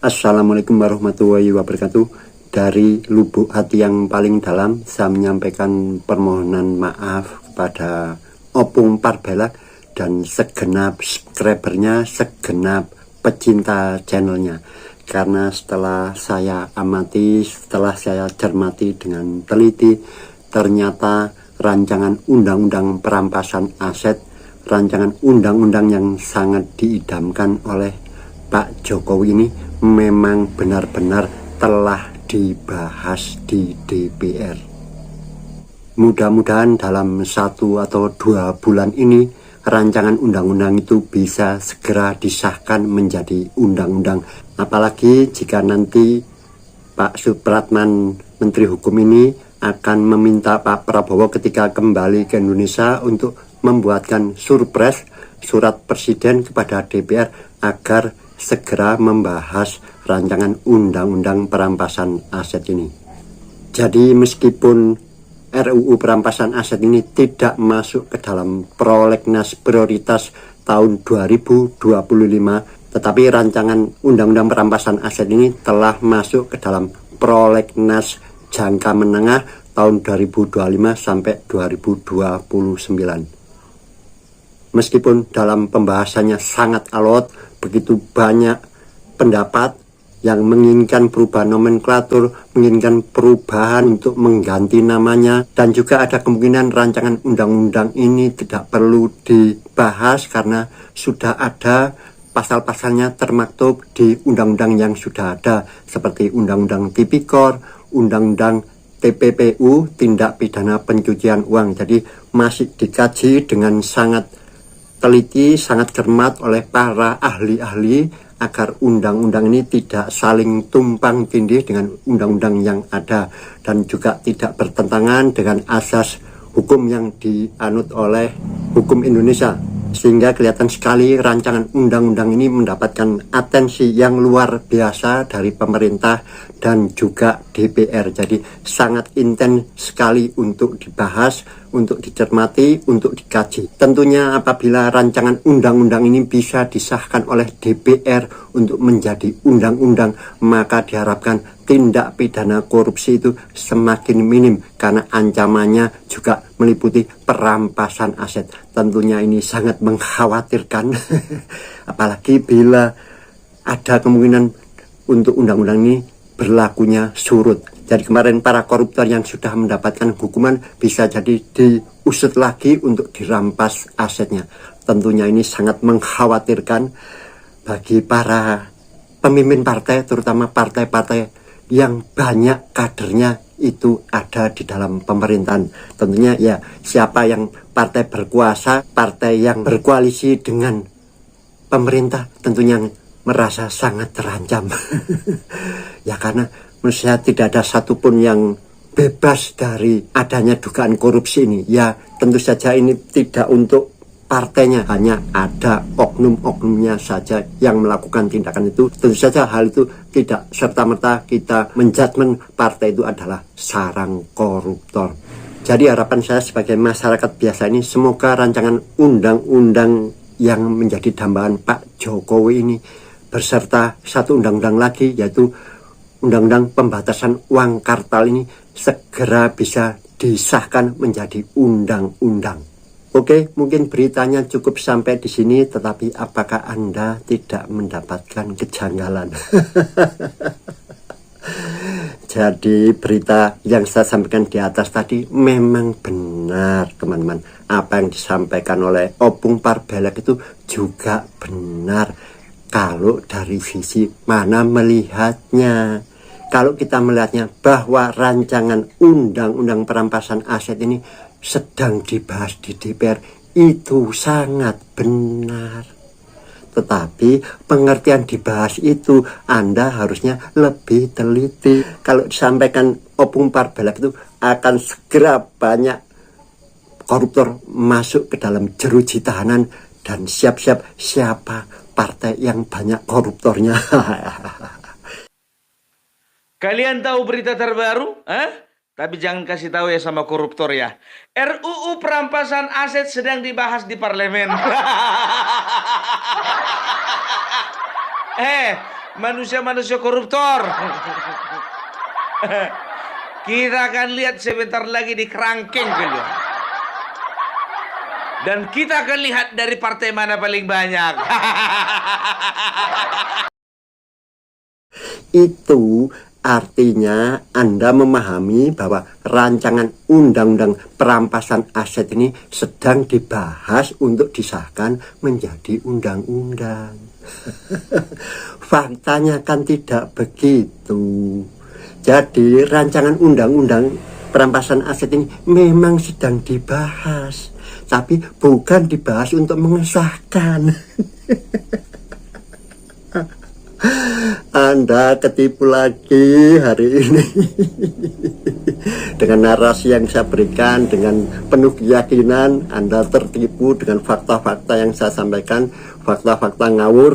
Assalamualaikum warahmatullahi wabarakatuh. Dari lubuk hati yang paling dalam, saya menyampaikan permohonan maaf kepada Opung Parbelak dan segenap subscribernya, segenap pecinta channelnya. Karena setelah saya amati, setelah saya cermati dengan teliti, ternyata rancangan undang-undang perampasan aset, rancangan undang-undang yang sangat diidamkan oleh Pak Jokowi ini memang benar-benar telah dibahas di DPR. Mudah-mudahan dalam 1 atau 2 bulan ini rancangan undang-undang itu bisa segera disahkan menjadi undang-undang. Apalagi jika nanti Pak Supratman, Menteri Hukum ini akan meminta Pak Prabowo ketika kembali ke Indonesia untuk membuatkan surpres surat presiden kepada DPR agar segera membahas rancangan undang-undang perampasan aset ini. Jadi meskipun RUU perampasan aset ini tidak masuk ke dalam prolegnas prioritas tahun 2025, tetapi rancangan undang-undang perampasan aset ini telah masuk ke dalam prolegnas jangka menengah tahun 2025 sampai 2029. Meskipun dalam pembahasannya sangat alot, begitu banyak pendapat yang menginginkan perubahan nomenklatur, menginginkan perubahan untuk mengganti namanya, dan juga ada kemungkinan rancangan undang-undang ini tidak perlu dibahas karena sudah ada pasal-pasalnya termaktub di undang-undang yang sudah ada, seperti Undang-Undang Tipikor, Undang-Undang TPPU, Tindak Pidana Pencucian Uang. Jadi masih dikaji dengan sangat teliti, sangat cermat oleh para ahli-ahli agar undang-undang ini tidak saling tumpang tindih dengan undang-undang yang ada dan juga tidak bertentangan dengan asas hukum yang dianut oleh hukum Indonesia. Sehingga kelihatan sekali rancangan undang-undang ini mendapatkan atensi yang luar biasa dari pemerintah dan juga DPR. Jadi sangat intens sekali untuk dibahas, untuk dicermati, untuk dikaji. Tentunya apabila rancangan undang-undang ini bisa disahkan oleh DPR untuk menjadi undang-undang, maka diharapkan tindak pidana korupsi itu semakin minim karena ancamannya juga meliputi perampasan aset. Tentunya ini sangat mengkhawatirkan apalagi bila ada kemungkinan untuk undang-undang ini berlakunya surut. Jadi kemarin para koruptor yang sudah mendapatkan hukuman bisa jadi diusut lagi untuk dirampas asetnya. Tentunya ini sangat mengkhawatirkan bagi para pemimpin partai, terutama partai-partai yang banyak kadernya itu ada di dalam pemerintahan. Tentunya ya siapa yang partai berkuasa, partai yang berkoalisi dengan pemerintah tentunya merasa sangat terancam. Ya karena menurut saya tidak ada satupun yang bebas dari adanya dugaan korupsi ini. Ya tentu saja ini tidak untuk partainya, hanya ada oknum-oknumnya saja yang melakukan tindakan itu. Tentu saja hal itu tidak serta-merta kita menjudgment partai itu adalah sarang koruptor. Jadi harapan saya sebagai masyarakat biasa ini, semoga rancangan undang-undang yang menjadi dambaan Pak Jokowi ini beserta satu undang-undang lagi, yaitu Undang-Undang Pembatasan Uang Kartal ini segera bisa disahkan menjadi undang-undang. Oke, mungkin beritanya cukup sampai di sini, tetapi apakah Anda tidak mendapatkan kejanggalan? Jadi berita yang saya sampaikan di atas tadi memang benar, teman-teman. Apa yang disampaikan oleh Opung Parbelak itu juga benar. Kalau dari sisi mana melihatnya. Kalau kita melihatnya bahwa rancangan undang-undang perampasan aset ini sedang dibahas di DPR, itu sangat benar. Tetapi pengertian dibahas itu Anda harusnya lebih teliti. Kalau disampaikan Opung Parbelak itu akan segera banyak koruptor masuk ke dalam jeruji tahanan, dan siap-siap siapa partai yang banyak koruptornya. Kalian tahu berita terbaru? Tapi jangan kasih tahu ya sama koruptor ya. RUU perampasan aset sedang dibahas di parlemen. manusia-manusia koruptor. Kita akan lihat sebentar lagi di kerangkeng kedua. Dan kita akan lihat dari partai mana paling banyak. Itu artinya Anda memahami bahwa rancangan undang-undang perampasan aset ini sedang dibahas untuk disahkan menjadi undang-undang. Faktanya kan tidak begitu. Jadi rancangan undang-undang perampasan aset ini memang sedang dibahas, tapi bukan dibahas untuk mengesahkan. Anda ketipu lagi hari ini. Dengan narasi yang saya berikan, dengan penuh keyakinan Anda tertipu dengan fakta-fakta yang saya sampaikan. Fakta-fakta ngawur.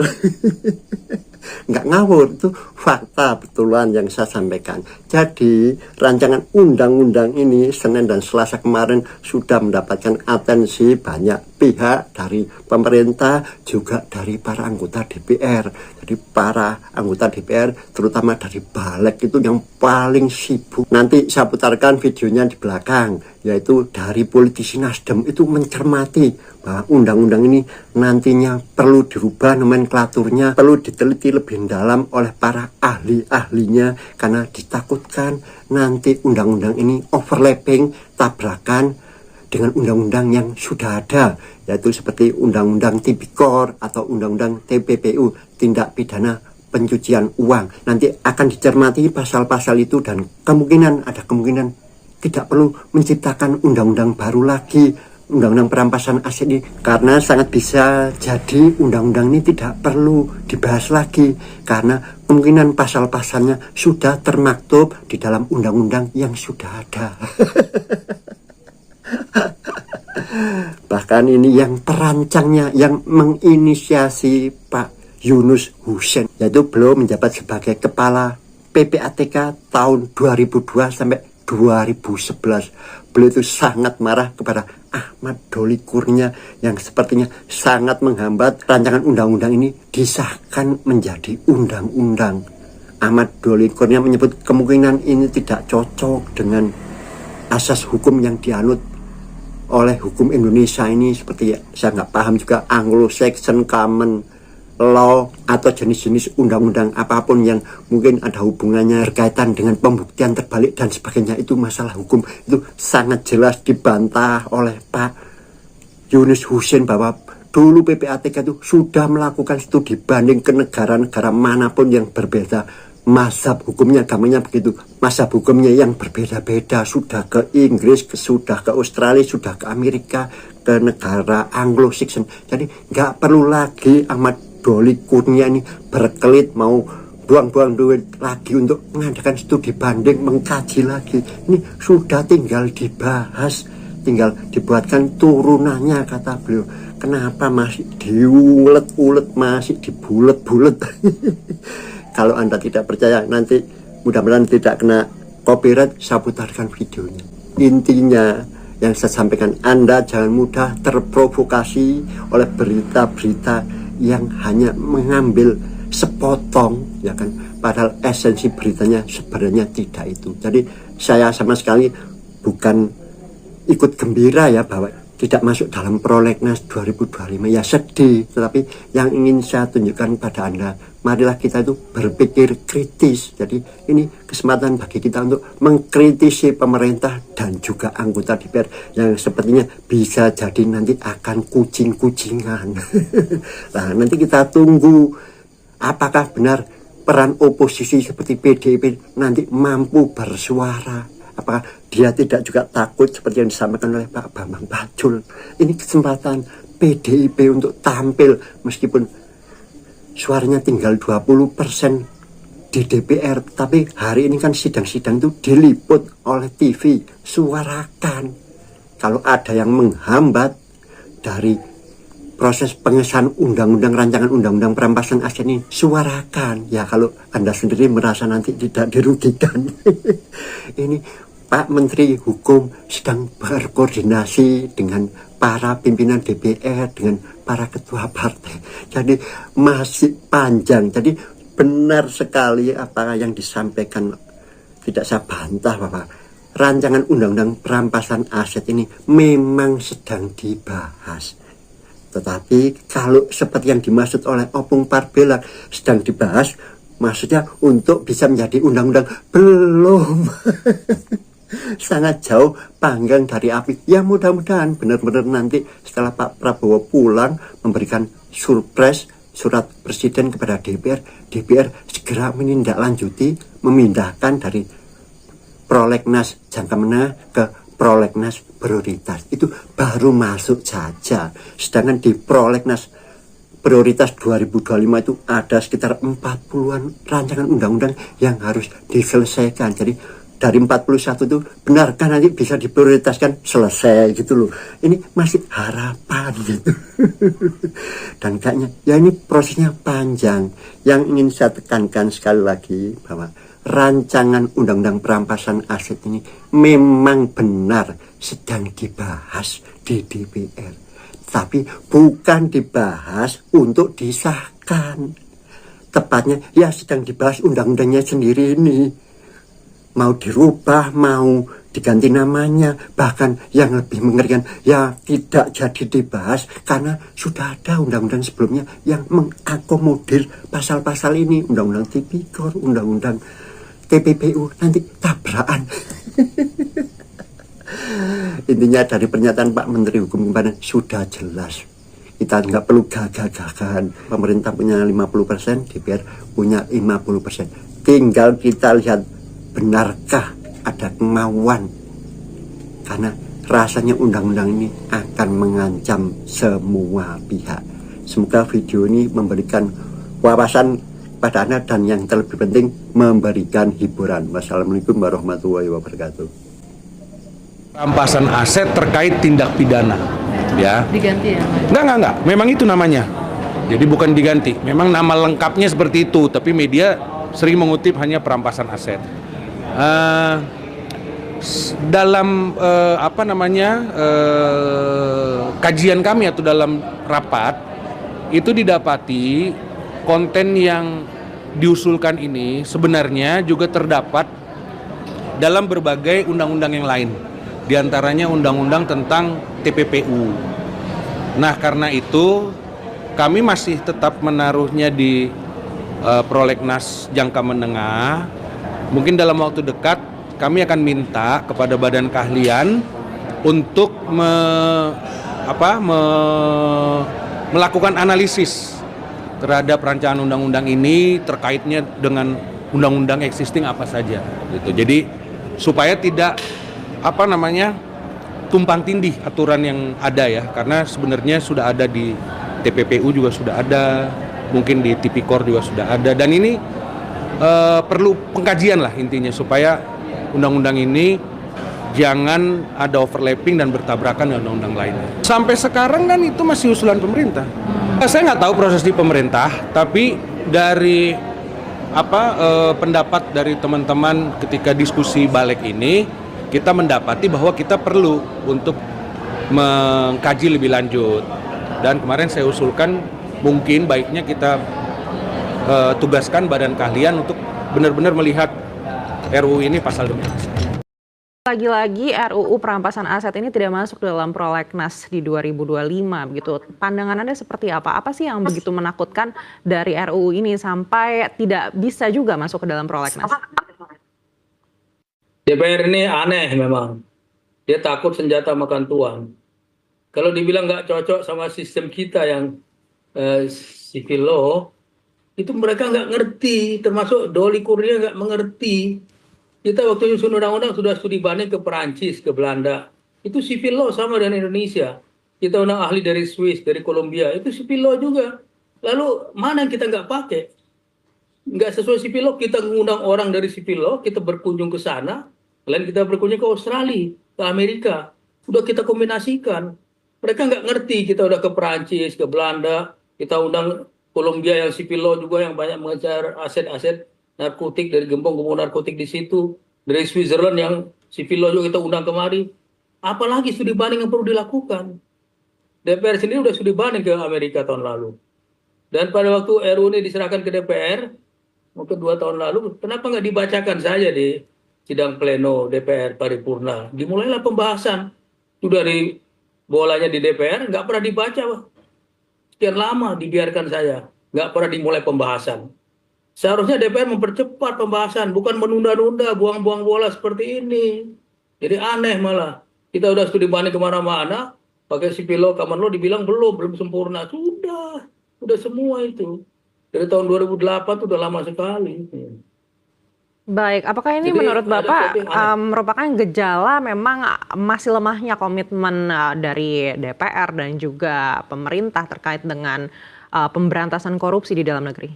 Nggak ngawur, itu fakta betulan yang saya sampaikan. Jadi rancangan undang-undang ini Senin dan Selasa kemarin sudah mendapatkan atensi banyak pihak, dari pemerintah juga dari para anggota DPR. Jadi para anggota DPR terutama dari Balik itu yang paling sibuk. Nanti saya putarkan videonya di belakang, yaitu dari politisi Nasdem itu mencermati bahwa undang-undang ini nantinya perlu dirubah nomenklaturnya, perlu diteliti lebih dalam oleh para ahli-ahlinya, karena ditakutkan nanti undang-undang ini overlapping, tabrakan dengan undang-undang yang sudah ada, yaitu seperti undang-undang Tipikor atau undang-undang TPPU, tindak pidana pencucian uang. Nanti akan dicermati pasal-pasal itu dan ada kemungkinan tidak perlu menciptakan undang-undang baru lagi, undang-undang perampasan aset ini, karena sangat bisa jadi undang-undang ini tidak perlu dibahas lagi karena kemungkinan pasal-pasalnya sudah termaktub di dalam undang-undang yang sudah ada. Bahkan ini yang perancangnya, yang menginisiasi Pak Yunus Husein, yaitu beliau menjabat sebagai kepala PPATK tahun 2002 sampai 2011. Beliau itu sangat marah kepada Ahmad Doli Kurnia yang sepertinya sangat menghambat rancangan undang-undang ini disahkan menjadi undang-undang. Ahmad Doli Kurnia menyebut kemungkinan ini tidak cocok dengan asas hukum yang dianut oleh hukum Indonesia ini, seperti saya nggak paham juga Anglo-Saxon Common Law atau jenis-jenis undang-undang apapun yang mungkin ada hubungannya berkaitan dengan pembuktian terbalik dan sebagainya. Itu masalah hukum, itu sangat jelas dibantah oleh Pak Yunus Husein bahwa dulu PPATK itu sudah melakukan studi banding ke negara-negara manapun yang berbeda mazhab hukumnya, agamanya begitu, mazhab hukumnya yang berbeda-beda, sudah ke Inggris, sudah ke Australia, sudah ke Amerika, ke negara Anglo-Saxon. Jadi nggak perlu lagi Ahmad Doli Kurnia ini berkelit mau buang-buang duit lagi untuk mengadakan studi banding, mengkaji lagi. Ini sudah tinggal dibahas, tinggal dibuatkan turunannya, kata beliau. Kenapa masih diulet-ulet, masih dibulet-bulet? Kalau Anda tidak percaya, nanti mudah-mudahan tidak kena copyright, saya putarkan videonya. Intinya yang saya sampaikan, Anda jangan mudah terprovokasi oleh berita-berita yang hanya mengambil sepotong, ya kan, padahal esensi beritanya sebenarnya tidak itu. Jadi saya sama sekali bukan ikut gembira ya bahwa tidak masuk dalam prolegnas 2025, ya sedih, tetapi yang ingin saya tunjukkan pada Anda, marilah kita itu berpikir kritis. Jadi ini kesempatan bagi kita untuk mengkritisi pemerintah dan juga anggota DPR yang sepertinya bisa jadi nanti akan kucing-kucingan. Nah, nanti kita tunggu apakah benar peran oposisi seperti PDIP nanti mampu bersuara. Apakah dia tidak juga takut seperti yang disampaikan oleh Pak Bambang Pacul? Ini kesempatan PDIP untuk tampil meskipun suaranya tinggal 20% di DPR, tapi hari ini kan sidang-sidang itu diliput oleh TV. Suarakan. Kalau ada yang menghambat dari proses pengesahan undang-undang, rancangan undang-undang perampasan aset ini, suarakan. Ya kalau Anda sendiri merasa nanti tidak dirugikan. Ini Pak Menteri Hukum sedang berkoordinasi dengan para pimpinan DPR, dengan para ketua partai. Jadi masih panjang. Jadi benar sekali apa yang disampaikan, tidak saya bantah bahwa rancangan undang-undang perampasan aset ini memang sedang dibahas. Tetapi kalau seperti yang dimaksud oleh Opung Parbela sedang dibahas, maksudnya untuk bisa menjadi undang-undang, belum. Sangat jauh panggang dari api. Ya mudah-mudahan benar-benar nanti setelah Pak Prabowo pulang memberikan surprise surat presiden kepada DPR, DPR segera menindaklanjuti, memindahkan dari prolegnas jangka menengah ke prolegnas prioritas. Itu baru masuk saja. Sedangkan di prolegnas prioritas 2025 itu ada sekitar 40-an rancangan undang-undang yang harus diselesaikan. Jadi dari 41 itu benarkah nanti bisa diprioritaskan, selesai gitu loh. Ini masih harapan gitu. Dan kayaknya ya ini prosesnya panjang. Yang ingin saya tekankan sekali lagi bahwa rancangan undang-undang perampasan aset ini memang benar sedang dibahas di DPR, tapi bukan dibahas untuk disahkan. Tepatnya ya sedang dibahas undang-undangnya sendiri ini, mau dirubah, mau diganti namanya, bahkan yang lebih mengerikan ya tidak jadi dibahas karena sudah ada undang-undang sebelumnya yang mengakomodir pasal-pasal ini, undang-undang tipikor, undang-undang TPPU, nanti tabrakan. Intinya dari pernyataan Pak Menteri Hukum kemarin sudah jelas. Kita nggak perlu gagah-gagahan. Pemerintah punya 50%, DPR punya 50%. Tinggal kita lihat benarkah ada kemauan. Karena rasanya undang-undang ini akan mengancam semua pihak. Semoga video ini memberikan wawasan pada Anda dan yang terlebih penting memberikan hiburan. Wassalamualaikum warahmatullahi wabarakatuh. Rampasan aset terkait tindak pidana, ya. Diganti ya? Enggak. Memang itu namanya. Jadi bukan diganti. Memang nama lengkapnya seperti itu, tapi media sering mengutip hanya perampasan aset. Dalam kajian kami atau dalam rapat itu didapati konten yang diusulkan ini sebenarnya juga terdapat dalam berbagai undang-undang yang lain, diantaranya undang-undang tentang TPPU. Nah, karena itu kami masih tetap menaruhnya di prolegnas jangka menengah. Mungkin dalam waktu dekat kami akan minta kepada badan keahlian untuk melakukan analisis terhadap rancangan undang-undang ini, terkaitnya dengan undang-undang existing apa saja gitu. Jadi supaya tidak tumpang tindih aturan yang ada ya, karena sebenarnya sudah ada di TPPU juga sudah ada, mungkin di Tipikor juga sudah ada, dan ini perlu pengkajian lah intinya supaya undang-undang ini jangan ada overlapping dan bertabrakan dengan undang-undang lainnya. Sampai sekarang kan itu masih usulan pemerintah. Saya nggak tahu proses di pemerintah, tapi dari pendapat dari teman-teman ketika diskusi balik ini, kita mendapati bahwa kita perlu untuk mengkaji lebih lanjut. Dan kemarin saya usulkan mungkin baiknya kita tugaskan badan keahlian untuk benar-benar melihat RUU ini pasal demi pasal. Lagi-lagi RUU perampasan aset ini tidak masuk dalam prolegnas di 2025 begitu. Pandangan Anda seperti apa? Apa sih yang begitu menakutkan dari RUU ini sampai tidak bisa juga masuk ke dalam prolegnas? DPR ini aneh memang. Dia takut senjata makan tuan. Kalau dibilang nggak cocok sama sistem kita yang civil law, itu mereka nggak ngerti, termasuk Doli Kurnia nggak mengerti. Kita waktu nyusun undang-undang sudah studi banding ke Perancis, ke Belanda. Itu civil law sama dengan Indonesia. Kita undang ahli dari Swiss, dari Kolombia, itu civil law juga. Lalu mana yang kita nggak pakai? Nggak sesuai civil law, kita mengundang orang dari civil law, kita berkunjung ke sana, lain kita berkunjung ke Australia, ke Amerika. Udah kita kombinasikan. Mereka nggak ngerti, kita udah ke Perancis, ke Belanda, kita undang Kolombia yang civil law juga yang banyak mengejar aset-aset narkotik, dari gembong-gembong narkotik di situ, dari Switzerland yang civil law juga kita undang kemari. Apalagi studi banding yang perlu dilakukan. DPR sendiri sudah studi banding ke Amerika tahun lalu. Dan pada waktu RUU ini diserahkan ke DPR, mungkin 2 tahun lalu, kenapa nggak dibacakan saja di sidang pleno DPR paripurna? Dimulailah pembahasan. Sudah di bolanya di DPR, nggak pernah dibaca, Pak. Sekian lama dibiarkan saya, nggak pernah dimulai pembahasan. Seharusnya DPR mempercepat pembahasan, bukan menunda-nunda, buang-buang bola seperti ini. Jadi aneh malah. Kita udah studi banding kemana-mana, pakai sipil law, common law dibilang belum sempurna. Sudah semua itu. Dari tahun 2008 itu udah lama sekali. Baik, apakah ini Jadi menurut ada Bapak sesuatu yang aneh. merupakan gejala memang masih lemahnya komitmen dari DPR dan juga pemerintah terkait dengan pemberantasan korupsi di dalam negeri?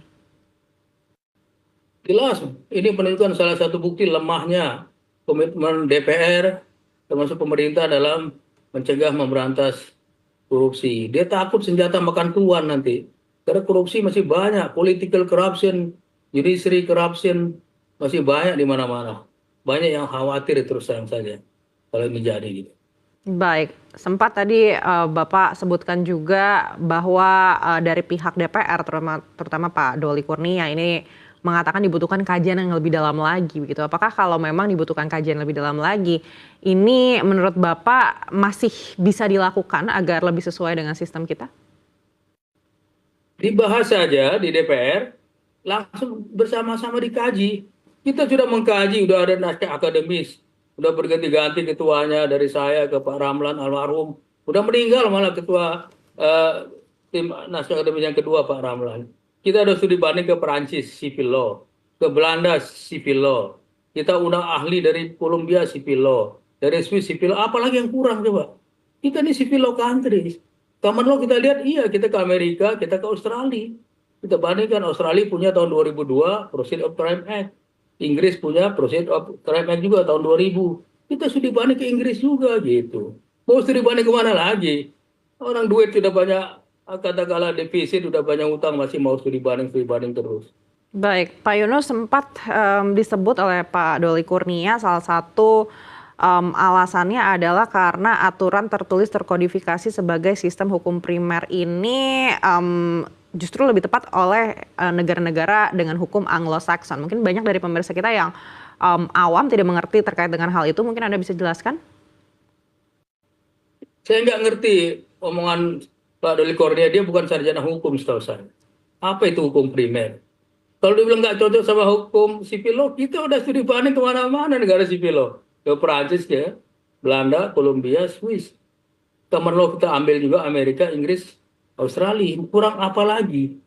Jelas, ini menunjukkan salah satu bukti lemahnya komitmen DPR termasuk pemerintah dalam mencegah memberantas korupsi. Dia takut senjata makan tuan nanti. Karena korupsi masih banyak, political corruption, judiciary corruption masih banyak di mana-mana. Banyak yang khawatir terus terang saja kalau ini jadi gitu. Baik, sempat tadi Bapak sebutkan juga bahwa dari pihak DPR terutama Pak Doli Kurnia ini mengatakan dibutuhkan kajian yang lebih dalam lagi begitu. Apakah kalau memang dibutuhkan kajian lebih dalam lagi, ini menurut Bapak masih bisa dilakukan agar lebih sesuai dengan sistem kita? Dibahas saja di DPR, langsung bersama-sama dikaji. Kita sudah mengkaji, sudah ada naskah akademis, sudah berganti-ganti ketuanya dari saya ke Pak Ramlan almarhum, sudah meninggal malah ketua tim naskah akademis yang kedua Pak Ramlan. Kita ada studi banding ke Perancis civil law, ke Belanda civil law, kita undang ahli dari Columbia civil law, dari Swiss civil law, apalagi yang kurang coba? Kita ini civil law countries. Common law kita lihat, iya kita ke Amerika, kita ke Australia. Kita bandingkan, Australia punya tahun 2002 Proceed of Crime Act. Inggris punya Proceed of Crime Act juga tahun 2000. Kita sudah banding ke Inggris juga gitu. Mau studi banding kemana lagi? Orang duit sudah banyak, katakanlah defisit, sudah banyak utang, masih mau studi banding terus. Baik, Pak Yunus sempat disebut oleh Pak Doli Kurnia salah satu alasannya adalah karena aturan tertulis terkodifikasi sebagai sistem hukum primer ini justru lebih tepat oleh negara-negara dengan hukum Anglo-Saxon. Mungkin banyak dari pemirsa kita yang awam tidak mengerti terkait dengan hal itu. Mungkin Anda bisa jelaskan? Saya nggak ngerti omongan Pak Doli Kurnia, dia bukan sarjana hukum setahu saya. Apa itu hukum primer? Kalau dia bilang nggak cocok sama hukum sipil law, kita udah studi banding kemana-mana negara sipil law. Ke Perancis ya, Belanda, Columbia, Swiss. Common law kita ambil juga Amerika, Inggris, Australia. Kurang apa lagi?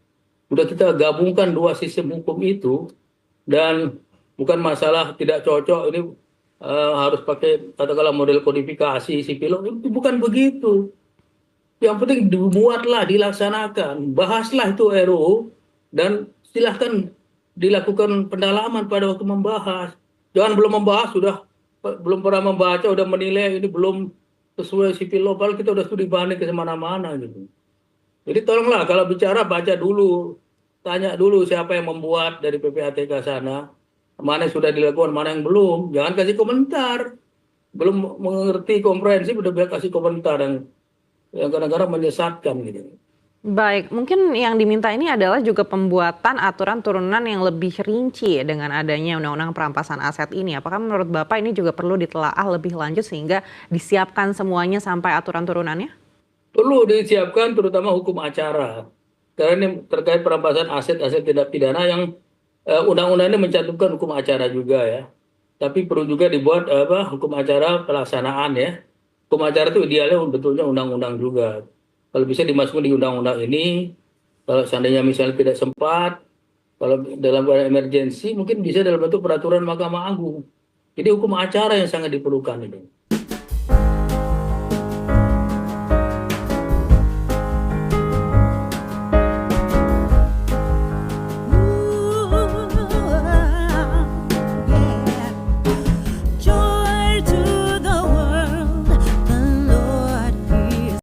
Udah kita gabungkan dua sistem hukum itu, dan bukan masalah tidak cocok, ini harus pakai katakanlah model kodifikasi sipil law, itu bukan begitu. Yang penting dibuatlah, dilaksanakan, bahaslah itu RUU, dan silahkan dilakukan pendalaman pada waktu membahas. Jangan belum membahas, belum pernah membaca, udah menilai ini belum sesuai sipil law, padahal kita udah studi banding ke mana-mana gitu. Jadi tolonglah kalau bicara baca dulu, tanya dulu siapa yang membuat dari PPATK sana, mana yang sudah dilakukan, mana yang belum. Jangan kasih komentar, belum mengerti komprehensif udah biar kasih komentar yang kadang-kadang menyesatkan gitu. Baik, mungkin yang diminta ini adalah juga pembuatan aturan turunan yang lebih rinci dengan adanya Undang-Undang Perampasan Aset ini. Apakah menurut Bapak ini juga perlu ditelaah lebih lanjut sehingga disiapkan semuanya sampai aturan turunannya? Perlu disiapkan terutama hukum acara. Karena ini terkait perampasan aset-aset tindak pidana yang undang-undang ini mencantumkan hukum acara juga ya. Tapi perlu juga dibuat hukum acara pelaksanaan ya. Hukum acara itu idealnya betulnya undang-undang juga. Kalau bisa dimasukkan di undang-undang ini, kalau seandainya misalnya tidak sempat, kalau dalam keadaan emergensi mungkin bisa dalam bentuk peraturan Mahkamah Agung. Jadi hukum acara yang sangat diperlukan ini.